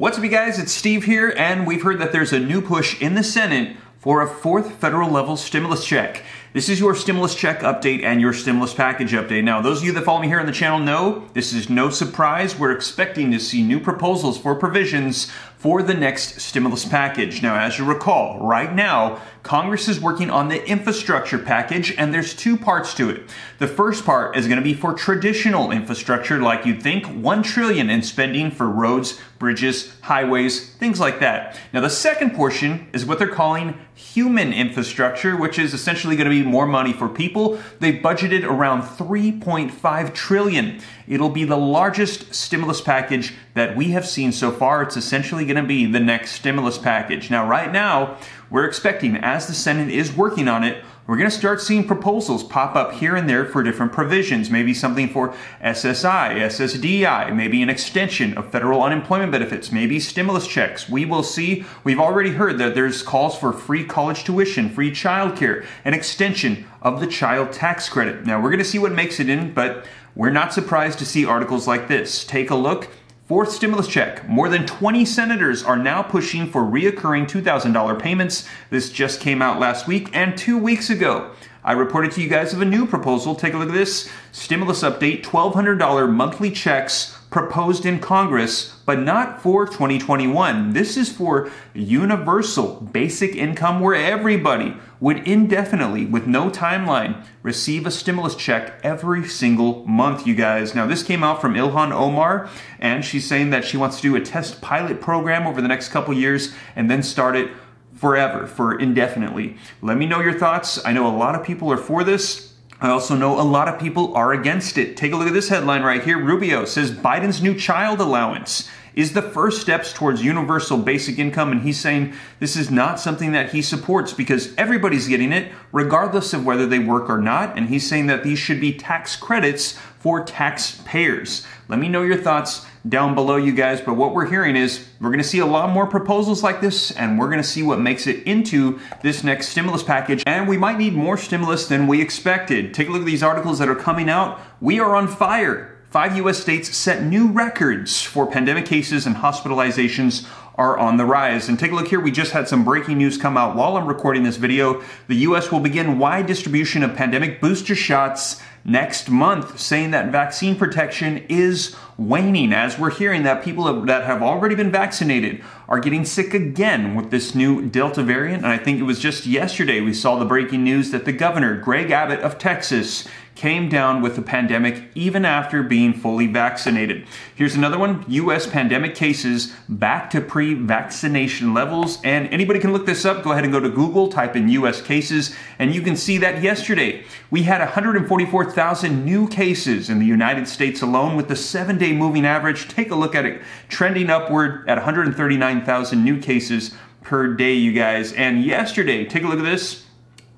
What's up, you guys? It's Steve here, and we've heard that there's a new push in the Senate for a fourth federal level stimulus check. This is your stimulus check update and your stimulus package update. Now, those of you that follow me here on the channel know this is no surprise. We're expecting to see new proposals for provisions for the next stimulus package. Now, as you recall, right now, Congress is working on the infrastructure package, and there's two parts to it. The first part is going to be for traditional infrastructure, like you'd think, $1 trillion in spending for roads, bridges, highways, things like that. Now, the second portion is what they're calling human infrastructure, which is essentially going to be more money for people. They've budgeted around $3.5 trillion. It'll be the largest stimulus package that we have seen so far. It's essentially going to be the next stimulus package. Now, right now, we're expecting, as the Senate is working on it, we're going to start seeing proposals pop up here and there for different provisions. Maybe something for SSI, SSDI, maybe an extension of federal unemployment benefits, maybe stimulus checks. We will see. We've already heard that there's calls for free college tuition, free childcare, an extension of the child tax credit. Now, we're going to see what makes it in, but we're not surprised to see articles like this. Take a look. Fourth stimulus check. More than 20 senators are now pushing for reoccurring $2,000 payments. This just came out last week, and 2 weeks ago, I reported to you guys of a new proposal. Take a look at this. Stimulus update, $1,200 monthly checks proposed in Congress, but not for 2021. This is for universal basic income where everybody would indefinitely, with no timeline, receive a stimulus check every single month, you guys. Now, this came out from Ilhan Omar, and she's saying that she wants to do a test pilot program over the next couple years and then start it forever, for indefinitely. Let me know your thoughts. I know a lot of people are for this. I also know a lot of people are against it. Take a look at this headline right here. Rubio says Biden's new child allowance is the first steps towards universal basic income, and he's saying this is not something that he supports because everybody's getting it regardless of whether they work or not, and he's saying that these should be tax credits for taxpayers. Let me know your thoughts down below, you guys, but what we're hearing is we're going to see a lot more proposals like this, and we're going to see what makes it into this next stimulus package, and we might need more stimulus than we expected. Take a look at these articles that are coming out. We are on fire. 5 U.S. states set new records for pandemic cases, and hospitalizations are on the rise. And take a look here. We just had some breaking news come out while I'm recording this video. The U.S. will begin wide distribution of pandemic booster shots next month, saying that vaccine protection is waning, as we're hearing that people that have already been vaccinated are getting sick again with this new Delta variant. And I think it was just yesterday we saw the breaking news that the governor, Greg Abbott of Texas, came down with the pandemic even after being fully vaccinated. Here's another one. U.S. pandemic cases back to pre-vaccination levels. And anybody can look this up. Go ahead and go to Google, type in U.S. cases, and you can see that yesterday we had 144,000 new cases in the United States alone, with the 7-day moving average, take a look at it, trending upward at 139,000 new cases per day, you guys. And yesterday, take a look at this.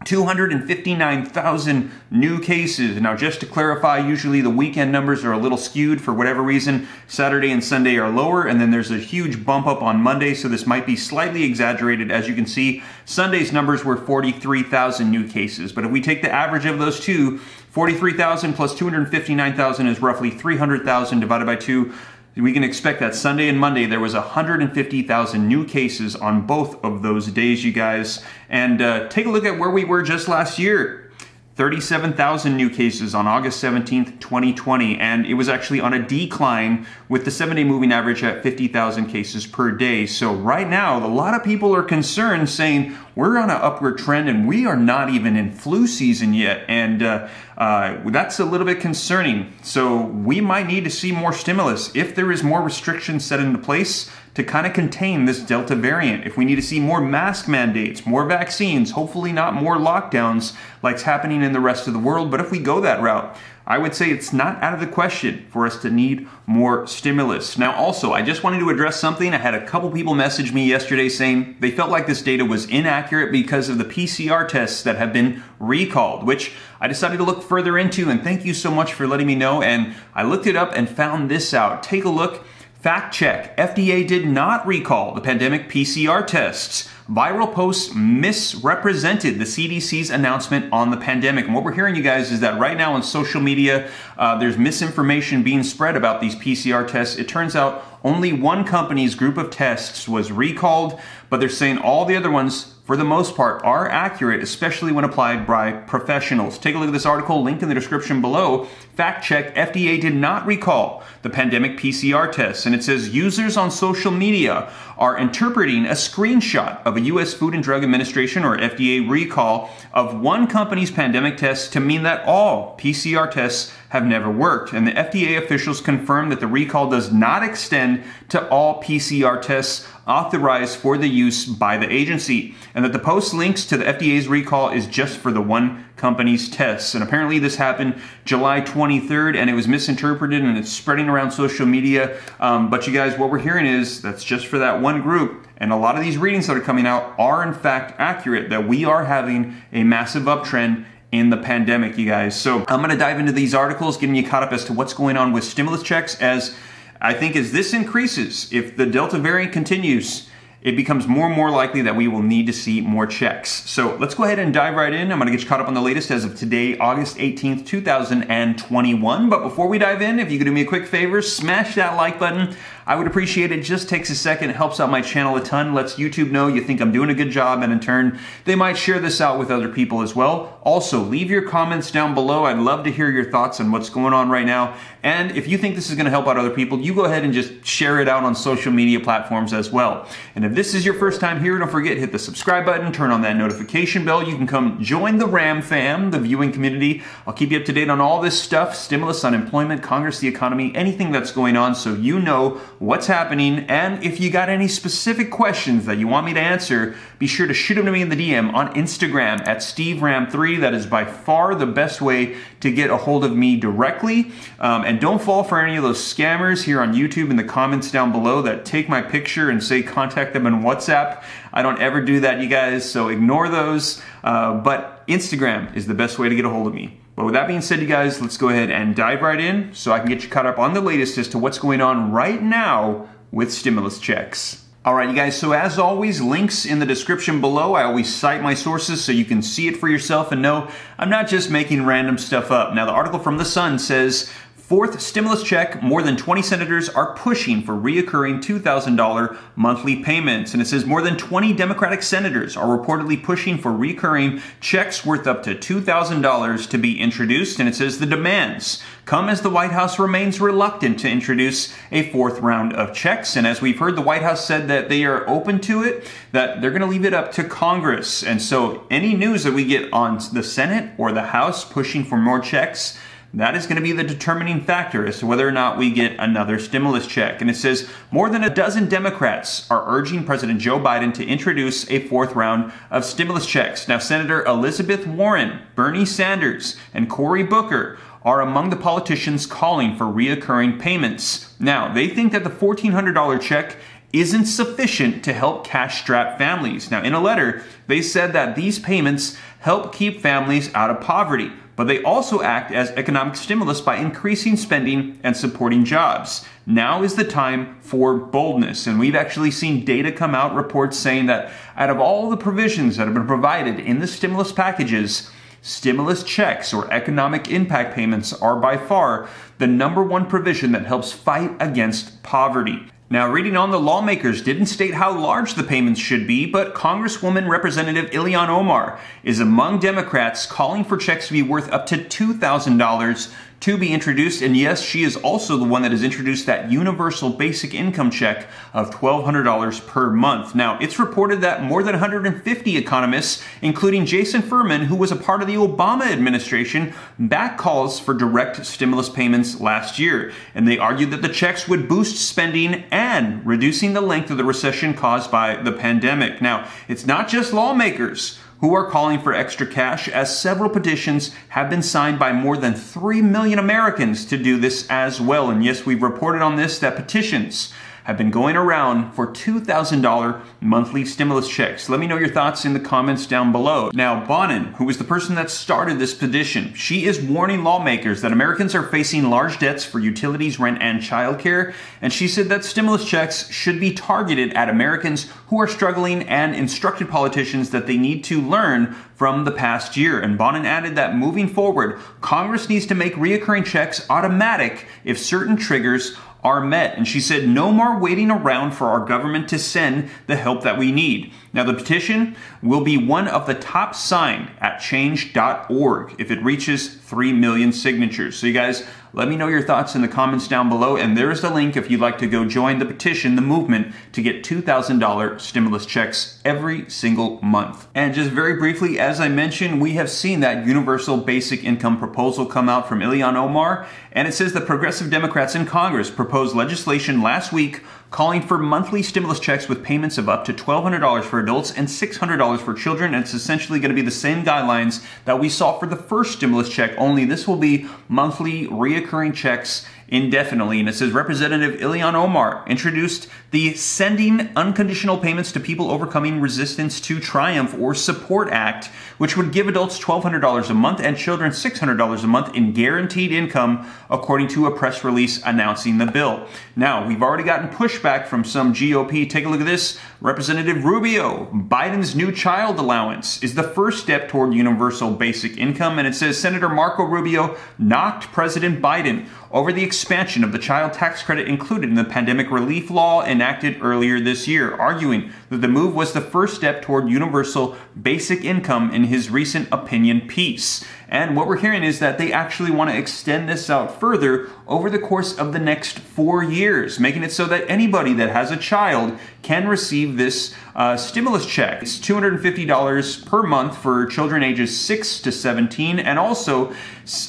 259,000 new cases. Now, just to clarify, usually the weekend numbers are a little skewed for whatever reason. Saturday and Sunday are lower, and then there's a huge bump up on Monday, so this might be slightly exaggerated. As you can see, Sunday's numbers were 43,000 new cases, but if we take the average of those two, 43,000 plus 259,000 is roughly 300,000 divided by 2. We can expect that Sunday and Monday there was 150,000 new cases on both of those days, you guys. And take a look at where we were just last year. 37,000 new cases on August 17th, 2020, and it was actually on a decline with the 7-day moving average at 50,000 cases per day. So right now, a lot of people are concerned, saying we're on an upward trend and we are not even in flu season yet, and that's a little bit concerning. So we might need to see more stimulus if there is more restrictions set into place to kind of contain this Delta variant. If we need to see more mask mandates, more vaccines, hopefully not more lockdowns like's happening in the rest of the world. But if we go that route, I would say it's not out of the question for us to need more stimulus. Now, also, I just wanted to address something. I had a couple people message me yesterday saying they felt like this data was inaccurate because of the PCR tests that have been recalled, which I decided to look further into, and thank you so much for letting me know. And I looked it up and found this out. Take a look. Fact check. FDA did not recall the pandemic PCR tests. Viral posts misrepresented the CDC's announcement on the pandemic. And what we're hearing, you guys, is that right now on social media, there's misinformation being spread about these PCR tests. It turns out only one company's group of tests was recalled, but they're saying all the other ones, for the most part, are accurate, especially when applied by professionals. Take a look at this article, linked in the description below. Fact check, FDA did not recall the pandemic PCR tests, and it says users on social media are interpreting a screenshot of a U.S. Food and Drug Administration, or FDA, recall of one company's pandemic tests to mean that all PCR tests have never worked. And the FDA officials confirmed that the recall does not extend to all PCR tests authorized for the use by the agency, and that the post links to the FDA's recall is just for the one company's tests. And apparently this happened July 23rd, and it was misinterpreted, and it's spreading around social media. But you guys, what we're hearing is that's just for that one group. And a lot of these readings that are coming out are in fact accurate, that we are having a massive uptrend in the pandemic, you guys. So I'm gonna dive into these articles, getting you caught up as to what's going on with stimulus checks, as I think as this increases, if the Delta variant continues, it becomes more and more likely that we will need to see more checks. So let's go ahead and dive right in. I'm gonna get you caught up on the latest as of today, August 18th, 2021. But before we dive in, if you could do me a quick favor, smash that like button. I would appreciate it. It just takes a second. It helps out my channel a ton. Lets YouTube know you think I'm doing a good job, and in turn, they might share this out with other people as well. Also, leave your comments down below. I'd love to hear your thoughts on what's going on right now. And if you think this is going to help out other people, you go ahead and just share it out on social media platforms as well. And if this is your first time here, don't forget, hit the subscribe button, turn on that notification bell. You can come join the RAM fam, the viewing community. I'll keep you up to date on all this stuff, stimulus, unemployment, Congress, the economy, anything that's going on, so you know what's happening. And if you got any specific questions that you want me to answer, be sure to shoot them to me in the DM on Instagram at SteveRam3. That is by far the best way to get a hold of me directly. And don't fall for any of those scammers here on YouTube in the comments down below that take my picture and say contact them on WhatsApp. I don't ever do that, you guys, so ignore those. But Instagram is the best way to get a hold of me. But with that being said, you guys, let's go ahead and dive right in so I can get you caught up on the latest as to what's going on right now with stimulus checks. All right, you guys, so as always, links in the description below. I always cite my sources so you can see it for yourself and know I'm not just making random stuff up. Now, the article from The Sun says, fourth stimulus check, more than 20 senators are pushing for reoccurring $2,000 monthly payments. And it says more than 20 Democratic senators are reportedly pushing for recurring checks worth up to $2,000 to be introduced. And it says the demands come as the White House remains reluctant to introduce a fourth round of checks. And as we've heard, the White House said that they are open to it, that they're going to leave it up to Congress. And so any news that we get on the Senate or the House pushing for more checks, that is going to be the determining factor as to whether or not we get another stimulus check. And it says more than a dozen Democrats are urging President Joe Biden to introduce a fourth round of stimulus checks. Now, Senator Elizabeth Warren, Bernie Sanders, and Cory Booker are among the politicians calling for reoccurring payments. Now, they think that the $1,400 check isn't sufficient to help cash-strapped families. Now, in a letter, they said that these payments help keep families out of poverty, but they also act as economic stimulus by increasing spending and supporting jobs. Now is the time for boldness. And we've actually seen data come out, reports saying that out of all the provisions that have been provided in the stimulus packages, stimulus checks or economic impact payments are by far the #1 provision that helps fight against poverty. Now, reading on, the lawmakers didn't state how large the payments should be, but Congresswoman Representative Ilhan Omar is among Democrats calling for checks to be worth up to $2,000 to be introduced. And yes, she is also the one that has introduced that universal basic income check of $1,200 per month. Now, it's reported that more than 150 economists, including Jason Furman, who was a part of the Obama administration, backed calls for direct stimulus payments last year. And they argued that the checks would boost spending and reducing the length of the recession caused by the pandemic. Now, it's not just lawmakers who are calling for extra cash, as several petitions have been signed by more than 3 million Americans to do this as well. And yes, we've reported on this, that petitions have been going around for $2,000 monthly stimulus checks. Let me know your thoughts in the comments down below. Now, Bonin, who was the person that started this petition, she is warning lawmakers that Americans are facing large debts for utilities, rent, and childcare. And she said that stimulus checks should be targeted at Americans who are struggling, and instructed politicians that they need to learn from the past year. And Bonin added that moving forward, Congress needs to make reoccurring checks automatic if certain triggers are met. And she said, no more waiting around for our government to send the help that we need. Now, the petition will be one of the top signed at change.org if it reaches 3 million signatures. So you guys, let me know your thoughts in the comments down below. And there's the link if you'd like to go join the petition, the movement, to get $2,000 stimulus checks every single month. And just very briefly, as I mentioned, we have seen that universal basic income proposal come out from Ilhan Omar. And it says the progressive Democrats in Congress proposed legislation last week calling for monthly stimulus checks with payments of up to $1,200 for adults and $600 for children. And it's essentially going to be the same guidelines that we saw for the first stimulus check, only this will be monthly reoccurring checks indefinitely. And it says Representative Ilhan Omar introduced the Sending Unconditional Payments to People Overcoming Resistance to Triumph or Support Act, which would give adults $1,200 a month and children $600 a month in guaranteed income, according to a press release announcing the bill. Now, we've already gotten pushback from some GOP. Take a look at this. Representative Rubio, Biden's new child allowance is the first step toward universal basic income. And it says Senator Marco Rubio knocked President Biden over the expansion of the child tax credit included in the pandemic relief law enacted earlier this year, arguing that the move was the first step toward universal basic income in his recent opinion piece. And what we're hearing is that they actually want to extend this out further over the course of the next 4 years, making it so that anybody that has a child can receive this stimulus check. It's $250 per month for children ages 6 to 17, and also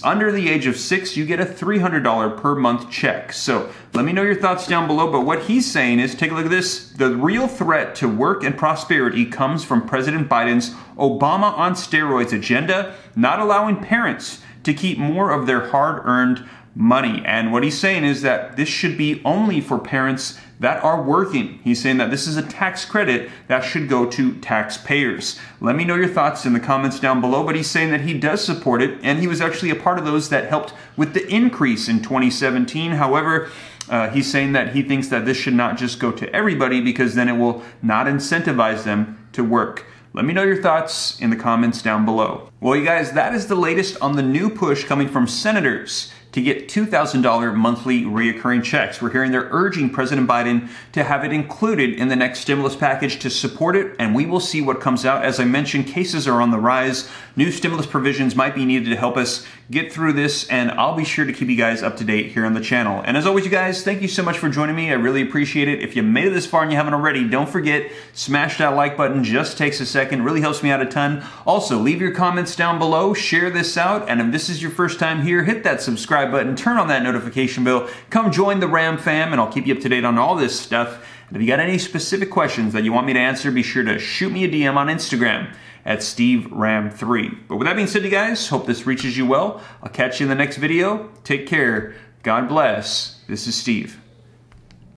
under the age of 6, you get a $300 per month check. So let me know your thoughts down below, but what he's saying is, take a look at this. The real threat to work and prosperity comes from President Biden's Obama on steroids agenda, not allowing parents to keep more of their hard-earned money. And what he's saying is that this should be only for parents that are working. He's saying that this is a tax credit that should go to taxpayers. Let me know your thoughts in the comments down below, but he's saying that he does support it, and he was actually a part of those that helped with the increase in 2017. However, he's saying that he thinks that this should not just go to everybody because then it will not incentivize them to work. Let me know your thoughts in the comments down below. Well, you guys, that is the latest on the new push coming from senators to get $2,000 monthly reoccurring checks. We're hearing they're urging President Biden to have it included in the next stimulus package to support it, and we will see what comes out. As I mentioned, cases are on the rise. New stimulus provisions might be needed to help us get through this, and I'll be sure to keep you guys up to date here on the channel. And as always, you guys, thank you so much for joining me. I really appreciate it. If you made it this far and you haven't already, don't forget, smash that like button. Just takes a second. It really helps me out a ton. Also, leave your comments down below. Share this out. And if this is your first time here, hit that subscribe button. Turn on that notification bell. Come join the Ram fam, and I'll keep you up to date on all this stuff. And if you got any specific questions that you want me to answer, be sure to shoot me a DM on Instagram at SteveRam3. But with that being said, you guys, hope this reaches you well. I'll catch you in the next video. Take care. God bless. This is Steve.